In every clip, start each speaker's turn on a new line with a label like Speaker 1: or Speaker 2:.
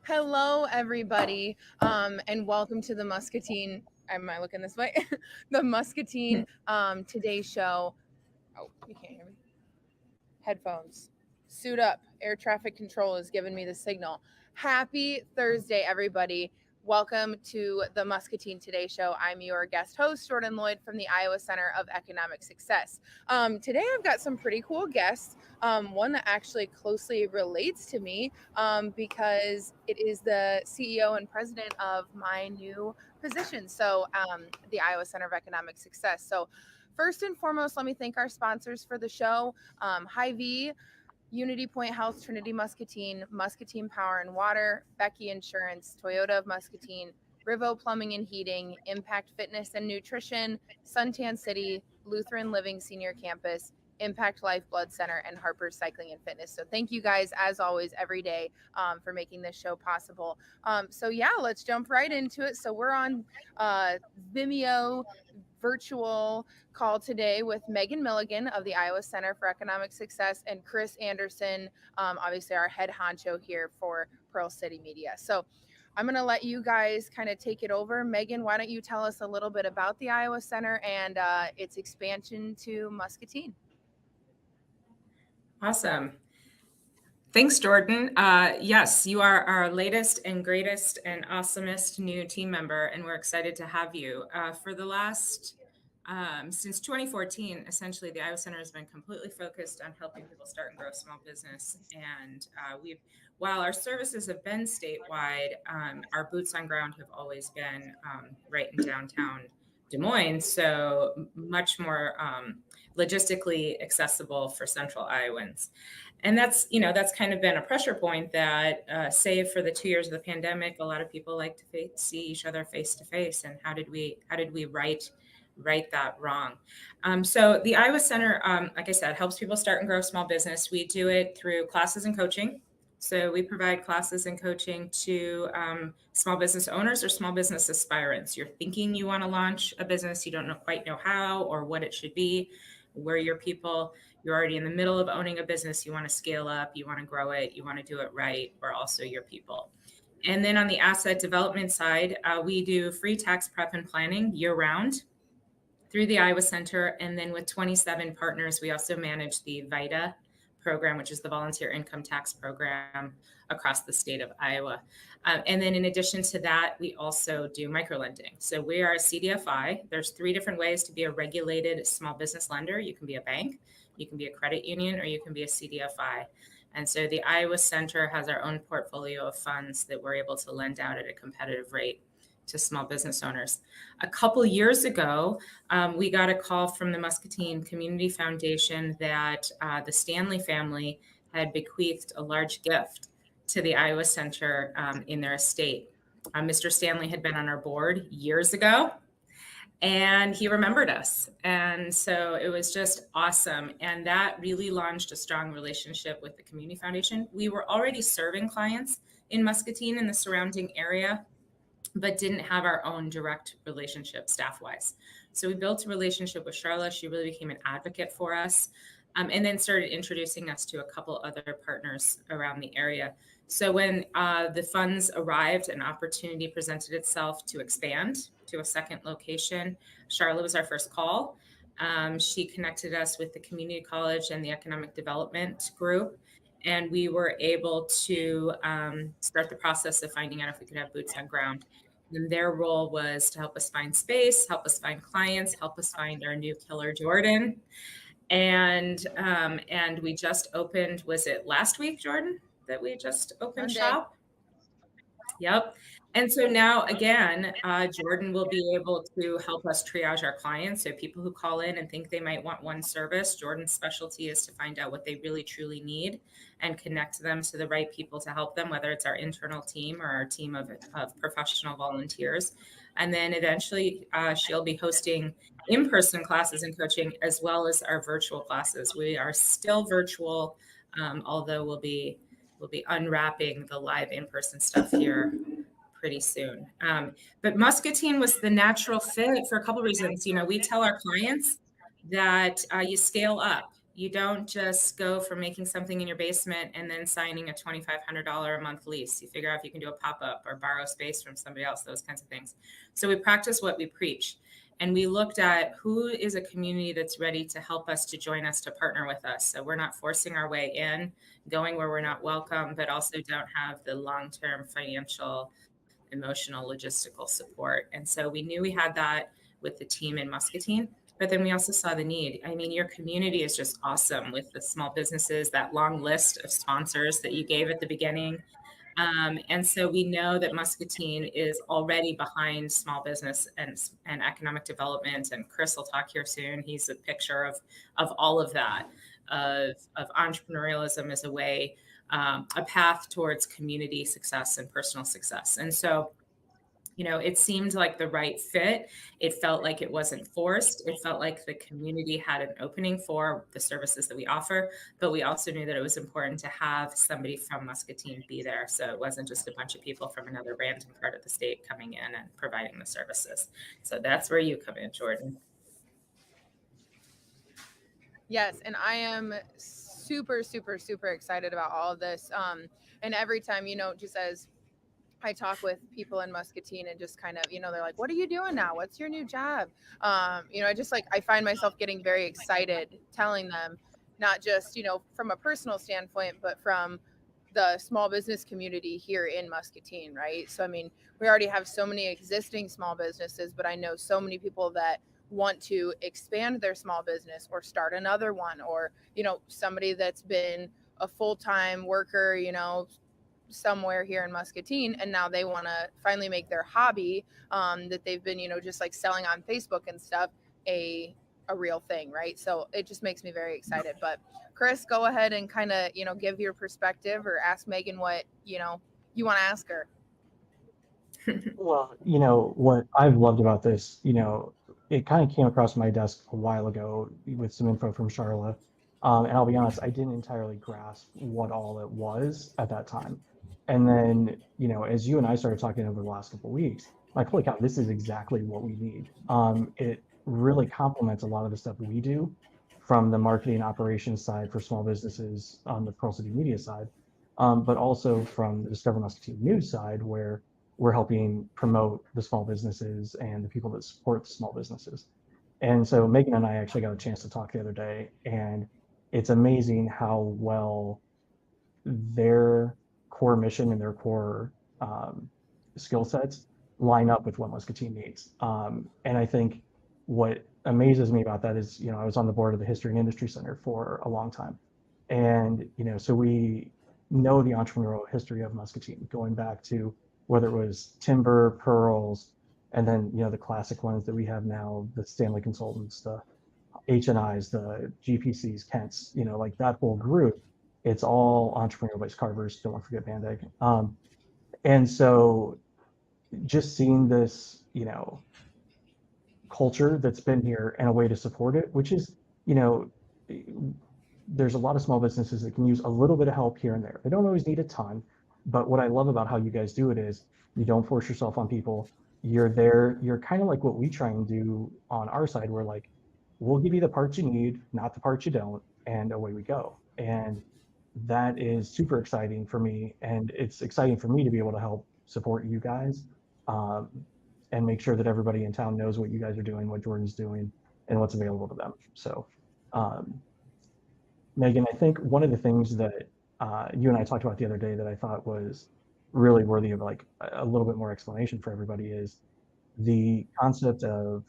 Speaker 1: Hello, everybody, and welcome to the Muscatine. Am I looking this way? The Muscatine Today Show. Oh, you can't hear me. Headphones. Suit up. Air traffic control is giving me the signal. Happy Thursday, everybody. Welcome to the Muscatine Today Show. I'm your guest host, Jordan Lloyd from the Iowa Center of Economic Success. Today, I've got some pretty cool guests. One that actually closely relates to me because it is the CEO and president of my new position. So, the Iowa Center of Economic Success. So, first and foremost, let me thank our sponsors for the show. Hy-Vee, Unity Point Health, Trinity Muscatine, Muscatine Power and Water, Becky Insurance, Toyota of Muscatine, Rivo Plumbing and Heating, Impact Fitness and Nutrition, Suntan City, Lutheran Living Senior Campus, Impact Life Blood Center, and Harper's Cycling and Fitness. So thank you guys, as always, every day for making this show possible. So yeah, let's jump right into it. So we're on Vimeo virtual call today with Megan Milligan of the Iowa Center for Economic Success and Chris Anderson, obviously our head honcho here for Pearl City Media. So I'm going to let you guys kind of take it over. Megan, why don't you tell us a little bit about the Iowa Center and its expansion to Muscatine?
Speaker 2: Awesome. Thanks, Jordan. Yes, you are our latest and greatest and awesomest new team member, and we're excited to have you. For the last, since 2014, essentially, the Iowa Center has been completely focused on helping people start and grow a small business. And while our services have been statewide, our boots on ground have always been right in downtown Des Moines, so much more logistically accessible for Central Iowans. And that's kind of been a pressure point that, save for the 2 years of the pandemic, a lot of people like to see each other face to face. And how did we right that wrong? So the Iowa Center, like I said, helps people start and grow a small business. We do it through classes and coaching. So we provide classes and coaching to small business owners or small business aspirants. You're thinking you want to launch a business, you don't quite know how or what it should be. We're your people. You're already in the middle of owning a business. You want to scale up, you want to grow it, you want to do it right. We're also your people. And then on the asset development side, we do free tax prep and planning year round through the Iowa Center. And then with 27 partners, we also manage the VITA program, which is the Volunteer Income Tax Program across the state of Iowa. And then in addition to that, we also do microlending. So we are a CDFI. There's 3 different ways to be a regulated small business lender. You can be a bank, you can be a credit union, or you can be a CDFI. And so the Iowa Center has our own portfolio of funds that we're able to lend out at a competitive rate to small business owners. A couple years ago, we got a call from the Muscatine Community Foundation that the Stanley family had bequeathed a large gift to the Iowa Center in their estate. Mr. Stanley had been on our board years ago, and he remembered us. And so it was just awesome. And that really launched a strong relationship with the Community Foundation. We were already serving clients in Muscatine and the surrounding area, but didn't have our own direct relationship staff-wise. So we built a relationship with Charla. She really became an advocate for us, and then started introducing us to a couple other partners around the area. So when the funds arrived, an opportunity presented itself to expand to a second location. Charla was our first call. She connected us with the community college and the economic development group. And we were able to start the process of finding out if we could have boots on ground. And their role was to help us find space, help us find clients, help us find our new killer, Jordan. And we just opened, was it last week, Jordan, that we just opened
Speaker 1: Monday.
Speaker 2: shop? Yep. And so now, again, Jordan will be able to help us triage our clients. So people who call in and think they might want one service, Jordan's specialty is to find out what they really truly need and connect them to the right people to help them, whether it's our internal team or our team of professional volunteers. And then eventually she'll be hosting in-person classes and coaching as well as our virtual classes. We are still virtual, although we'll be unwrapping the live in-person stuff here pretty soon. But Muscatine was the natural fit for a couple of reasons. You know, we tell our clients that you scale up. You don't just go from making something in your basement and then signing a $2,500 a month lease. You figure out if you can do a pop-up or borrow space from somebody else, those kinds of things. So we practice what we preach. And we looked at who is a community that's ready to help us, to join us, to partner with us. So we're not forcing our way in, going where we're not welcome, but also don't have the long-term financial, emotional, logistical support. And so we knew we had that with the team in Muscatine. But then we also saw the need. I mean, your community is just awesome with the small businesses, that long list of sponsors that you gave at the beginning. And so we know that Muscatine is already behind small business and economic development. And Chris will talk here soon. He's a picture of all of that, of entrepreneurialism as a way, a path towards community success and personal success. And so, you know, it seemed like the right fit. It felt like it wasn't forced. It felt like the community had an opening for the services that we offer, but we also knew that it was important to have somebody from Muscatine be there. So it wasn't just a bunch of people from another random part of the state coming in and providing the services. So that's where you come in, Jordan.
Speaker 1: Yes, and I am super, super, super excited about all of this. And every time, you know, just as I talk with people in Muscatine and just kind of, you know, they're like, what are you doing now? What's your new job? You know, I just like, I find myself getting very excited telling them, not just, you know, from a personal standpoint, but from the small business community here in Muscatine, right? So, I mean, we already have so many existing small businesses, but I know so many people that want to expand their small business or start another one, or, you know, somebody that's been a full-time worker, you know, somewhere here in Muscatine, and now they want to finally make their hobby that they've been, you know, just like selling on Facebook and stuff, a real thing, right? So it just makes me very excited. But Chris, go ahead and kind of, you know, give your perspective or ask Megan what, you know, you want to ask her.
Speaker 3: Well, you know, what I've loved about this, you know, it kind of came across my desk a while ago with some info from Charlotte. And I'll be honest, I didn't entirely grasp what all it was at that time. And then, you know, as you and I started talking over the last couple of weeks, like, holy cow, this is exactly what we need. It really complements a lot of the stuff we do from the marketing operations side for small businesses on the Pearl City Media side, but also from the Discover Muscatine News side, where we're helping promote the small businesses and the people that support the small businesses. And so Megan and I actually got a chance to talk the other day, and it's amazing how well their core mission and their core skill sets line up with what Muscatine needs. And I think what amazes me about that is, you know, I was on the board of the History and Industry Center for a long time. And, you know, so we know the entrepreneurial history of Muscatine, going back to whether it was timber, pearls, and then, you know, the classic ones that we have now, the Stanley Consultants, the HNIs, the GPCs, Kents, you know, like that whole group. It's all entrepreneurial based carvers. Don't want to forget Band Egg. And so just seeing this, you know, culture that's been here and a way to support it, which is, you know, there's a lot of small businesses that can use a little bit of help here and there. They don't always need a ton, but what I love about how you guys do it is you don't force yourself on people. You're there. You're kind of like what we try and do on our side. We're like, we'll give you the parts you need, not the parts you don't, and away we go. And that is super exciting for me. And it's exciting for me to be able to help support you guys, um, and make sure that everybody in town knows what you guys are doing, what Jordan's doing, and what's available to them. So, Megan, I think one of the things that you and I talked about the other day that I thought was really worthy of like a little bit more explanation for everybody is the concept of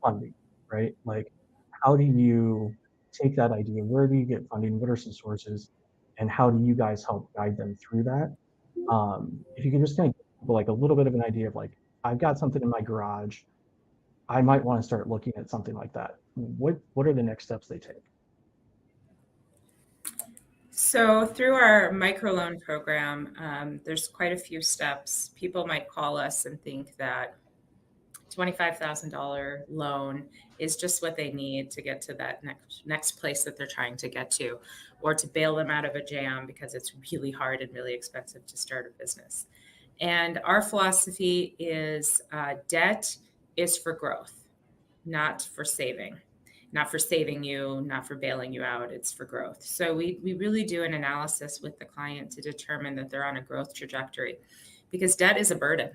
Speaker 3: funding, right? Like, how do you take that idea? Where do you get funding? What are some sources? And how do you guys help guide them through that? If you can just kind of give people like a little bit of an idea of like, I've got something in my garage. I might want to start looking at something like that. What are the next steps they take?
Speaker 2: So through our microloan program, there's quite a few steps. People might call us and think that $25,000 loan is just what they need to get to that next place that they're trying to get to, or to bail them out of a jam because it's really hard and really expensive to start a business. And our philosophy is debt is for growth, not for saving. not for saving you, not for bailing you out. It's for growth. So we really do an analysis with the client to determine that they're on a growth trajectory, because debt is a burden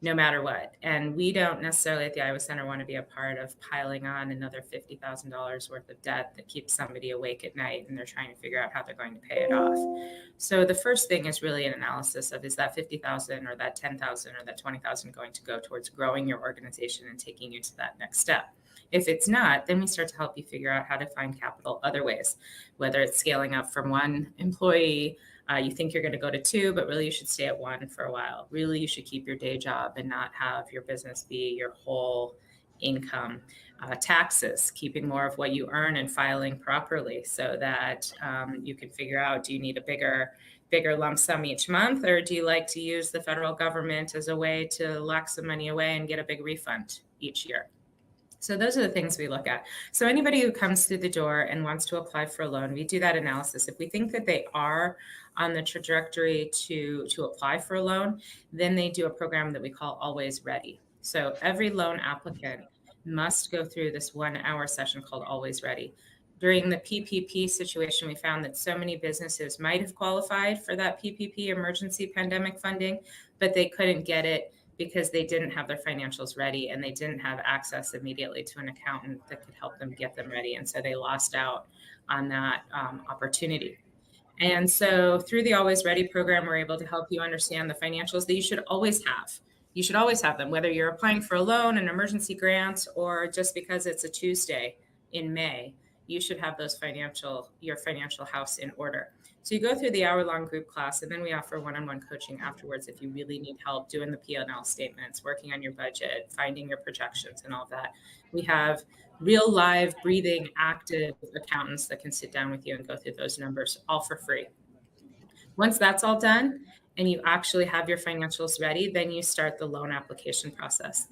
Speaker 2: no matter what. And we don't necessarily at the Iowa Center want to be a part of piling on another $50,000 worth of debt that keeps somebody awake at night and they're trying to figure out how they're going to pay it off. So the first thing is really an analysis of, is that 50,000 or that 10,000 or that 20,000 going to go towards growing your organization and taking you to that next step? If it's not, then we start to help you figure out how to find capital other ways, whether it's scaling up from one employee. You think you're going to go to two, but really you should stay at one for a while. Really, you should keep your day job and not have your business be your whole income. Taxes, keeping more of what you earn and filing properly so that you can figure out, do you need a bigger lump sum each month, or do you like to use the federal government as a way to lock some money away and get a big refund each year? So those are the things we look at. So anybody who comes through the door and wants to apply for a loan, we do that analysis. If we think that they are on the trajectory to apply for a loan, then they do a program that we call Always Ready. So every loan applicant must go through this 1-hour session called Always Ready. During the PPP situation, we found that so many businesses might have qualified for that PPP emergency pandemic funding, but they couldn't get it because they didn't have their financials ready and they didn't have access immediately to an accountant that could help them get them ready. And so they lost out on that opportunity. And so through the Always Ready program, we're able to help you understand the financials that you should always have. You should always have them, whether you're applying for a loan, an emergency grant, or just because it's a Tuesday in May, you should have your financial house in order. So you go through the hour-long group class, and then we offer one-on-one coaching afterwards if you really need help doing the P&L statements, working on your budget, finding your projections, and all that. We have real, live, breathing, active accountants that can sit down with you and go through those numbers, all for free. Once that's all done and you actually have your financials ready, then you start the loan application process.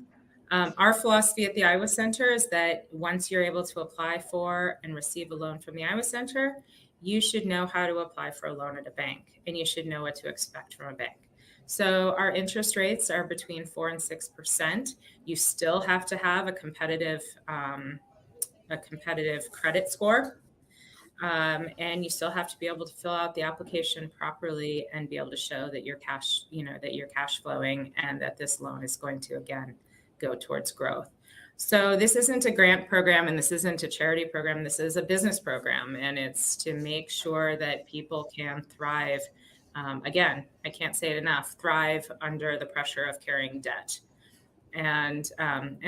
Speaker 2: Our philosophy at the Iowa Center is that once you're able to apply for and receive a loan from the Iowa Center, you should know how to apply for a loan at a bank, and you should know what to expect from a bank. So our interest rates are between 4% and 6%. You still have to have a competitive credit score. And you still have to be able to fill out the application properly and be able to show that you're cash flowing and that this loan is going to, again, go towards growth. So this isn't a grant program and this isn't a charity program. This is a business program, and it's to make sure that people can thrive. Again, I can't say it enough, thrive under the pressure of carrying debt. And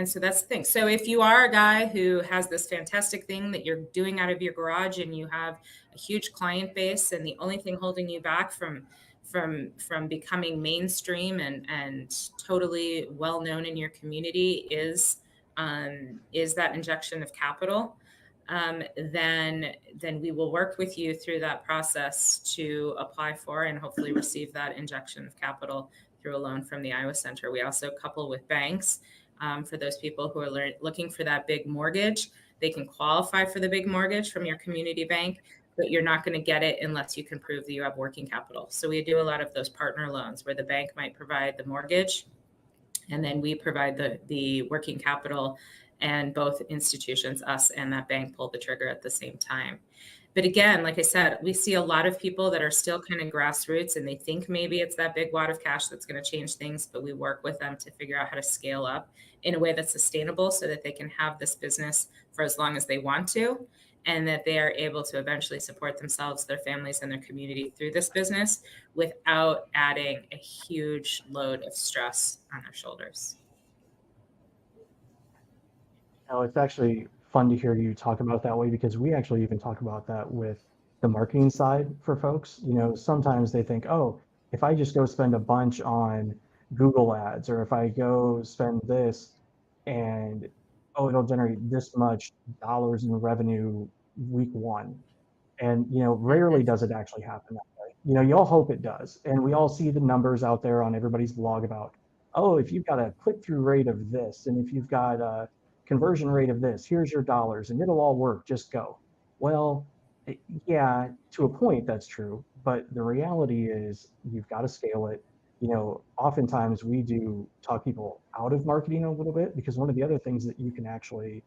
Speaker 2: so that's the thing. So if you are a guy who has this fantastic thing that you're doing out of your garage and you have a huge client base, and the only thing holding you back from becoming mainstream and totally well known in your community is that injection of capital, then we will work with you through that process to apply for and hopefully receive that injection of capital through a loan from the Iowa Center. We also couple with banks for those people who are looking for that big mortgage. They can qualify for the big mortgage from your community bank, but you're not going to get it unless you can prove that you have working capital. So we do a lot of those partner loans where the bank might provide the mortgage and then we provide the working capital, and both institutions, us and that bank, pull the trigger at the same time. But again, like I said, we see a lot of people that are still kind of grassroots and they think maybe it's that big wad of cash that's going to change things, but we work with them to figure out how to scale up in a way that's sustainable so that they can have this business for as long as they want to, and that they are able to eventually support themselves, their families, and their community through this business without adding a huge load of stress on their shoulders.
Speaker 3: It's actually fun to hear you talk about that way, because we actually even talk about that with the marketing side for folks. Sometimes they think, oh, if I just go spend a bunch on Google ads, or if I go spend this and, oh, it'll generate this much dollars in revenue week one. And, rarely does it actually happen that way. You all hope it does. And we all see the numbers out there on everybody's blog about, oh, if you've got a click-through rate of this, and if you've got a conversion rate of this, here's your dollars, and it'll all work, just go. Well, yeah, to a point that's true, but the reality is you've got to scale it. Oftentimes we do talk people out of marketing a little bit, because one of the other things that you can actually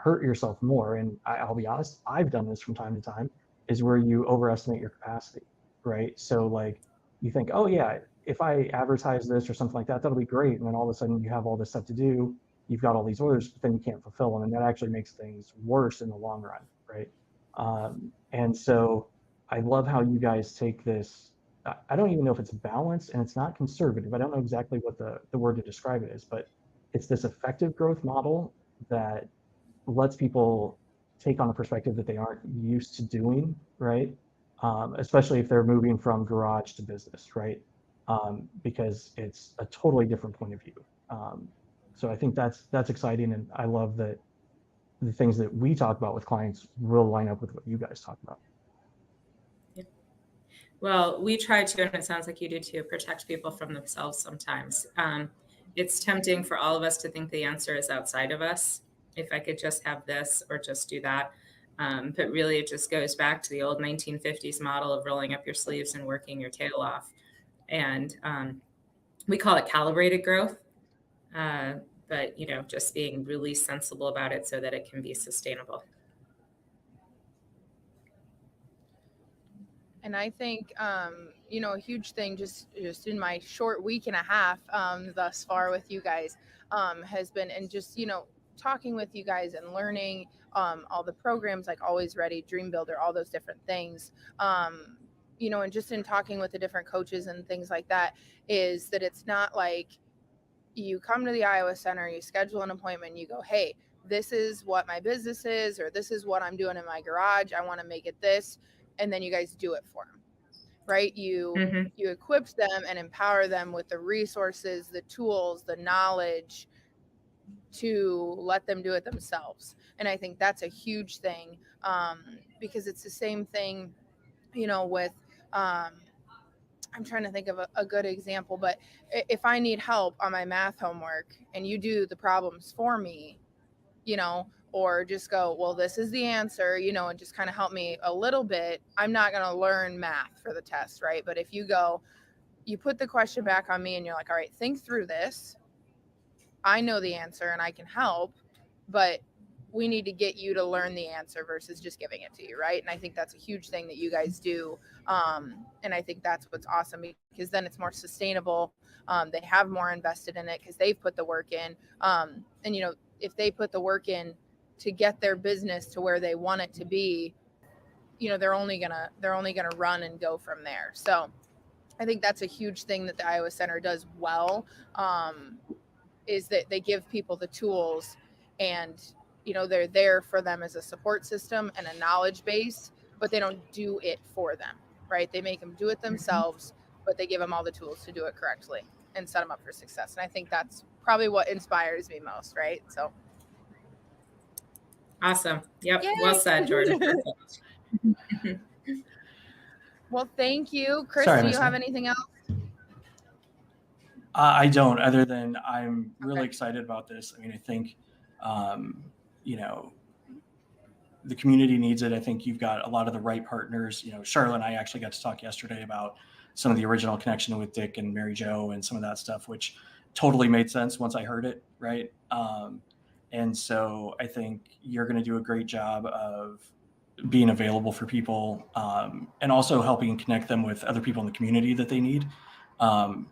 Speaker 3: hurt yourself more. And I'll be honest, I've done this from time to time, is where you overestimate your capacity, right? So like you think, oh yeah, if I advertise this or something like that, that'll be great. And then all of a sudden you have all this stuff to do, you've got all these orders, but then you can't fulfill them. And that actually makes things worse in the long run, right? And so I love how you guys take this. I don't even know if it's balanced, and it's not conservative. I don't know exactly what the word to describe it is, but it's this effective growth model that lets people take on a perspective that they aren't used to doing, right? Especially if they're moving from garage to business, right? Because it's a totally different point of view. So I think that's exciting, and I love that the things that we talk about with clients will line up with what you guys talk about.
Speaker 2: Well, we try to, and it sounds like you do too, protect people from themselves sometimes. It's tempting for all of us to think the answer is outside of us. If I could just have this or just do that. But really, it just goes back to the old 1950s model of rolling up your sleeves and working your tail off. And we call it calibrated growth. But, just being really sensible about it so that it can be sustainable.
Speaker 1: And I think, a huge thing just in my short week and a half thus far with you guys has been, and just, talking with you guys and learning all the programs like Always Ready, Dream Builder, all those different things, and just in talking with the different coaches and things like that, is that it's not like you come to the Iowa Center, you schedule an appointment, you go, hey, this is what my business is, or this is what I'm doing in my garage. I want to make it this. And then you guys do it for them, right? You equip them and empower them with the resources, the tools, the knowledge to let them do it themselves. And I think that's a huge thing, because it's the same thing, with, I'm trying to think of a good example, but if I need help on my math homework and you do the problems for me, or just go, well, this is the answer, and just kind of help me a little bit, I'm not going to learn math for the test, right? But if you go, you put the question back on me and you're like, all right, think through this. I know the answer and I can help, but we need to get you to learn the answer versus just giving it to you, right? And I think that's a huge thing that you guys do. And I think that's what's awesome, because then it's more sustainable. They have more invested in it because they've put the work in. And, if they put the work in to get their business to where they want it to be, they're only gonna run and go from there. So I think that's a huge thing that the Iowa Center does well, is that they give people the tools, and they're there for them as a support system and a knowledge base, but they don't do it for them, right? They make them do it themselves, but they give them all the tools to do it correctly and set them up for success. And I think that's probably what inspires me most, right? So
Speaker 2: awesome. Yep.
Speaker 1: Yay.
Speaker 2: Well said, Jordan. Perfect.
Speaker 1: Well, thank you. Chris,
Speaker 3: Sorry,
Speaker 1: do you
Speaker 3: Miss
Speaker 1: have
Speaker 3: Ann.
Speaker 1: anything else?
Speaker 3: I don't, other than I'm really
Speaker 1: Okay.
Speaker 3: excited about this. I mean, I think, the community needs it. I think you've got a lot of the right partners. Charlotte and I actually got to talk yesterday about some of the original connection with Dick and Mary Jo and some of that stuff, which totally made sense once I heard it, right? And so I think you're going to do a great job of being available for people, and also helping connect them with other people in the community that they need,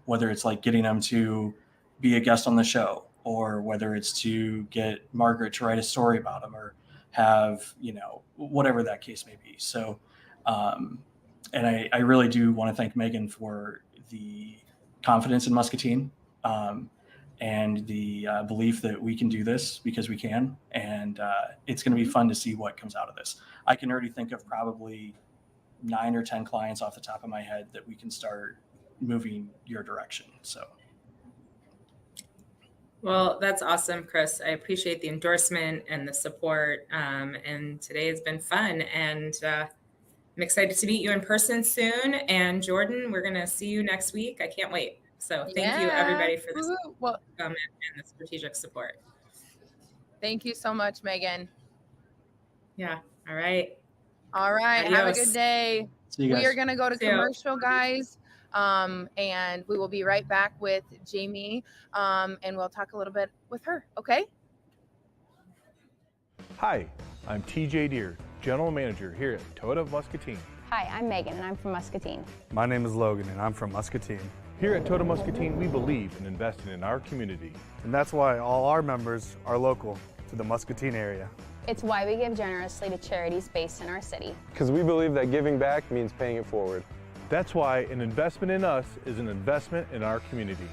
Speaker 3: whether it's like getting them to be a guest on the show, or whether it's to get Margaret to write a story about them, or have, whatever that case may be. So, and I really do want to thank Megan for the confidence in Muscatine, and the belief that we can do this because we can. And it's going to be fun to see what comes out of this. I can already think of probably 9 or 10 clients off the top of my head that we can start moving your direction. So.
Speaker 2: Well, that's awesome, Chris. I appreciate the endorsement and the support. And today has been fun. And I'm excited to meet you in person soon. And Jordan, we're going to see you next week. I can't wait. So thank you, everybody, for this comment and the strategic support.
Speaker 1: Thank you so much, Megan.
Speaker 2: Yeah. All right.
Speaker 1: Adios. Have a good day.
Speaker 3: See you guys.
Speaker 1: We are going to go to commercial, guys. And we will be right back with Jamie, and we'll talk a little bit with her. Okay.
Speaker 4: Hi, I'm TJ Deere, General Manager here at Toyota of Muscatine.
Speaker 5: Hi, I'm Megan and I'm from Muscatine.
Speaker 6: My name is Logan and I'm from Muscatine.
Speaker 4: Here at Toyota Muscatine, we believe in investing in our community.
Speaker 6: And that's why all our members are local to the Muscatine area.
Speaker 5: It's why we give generously to charities based in our city.
Speaker 7: Because we believe that giving back means paying it forward.
Speaker 4: That's why an investment in us is an investment in our community.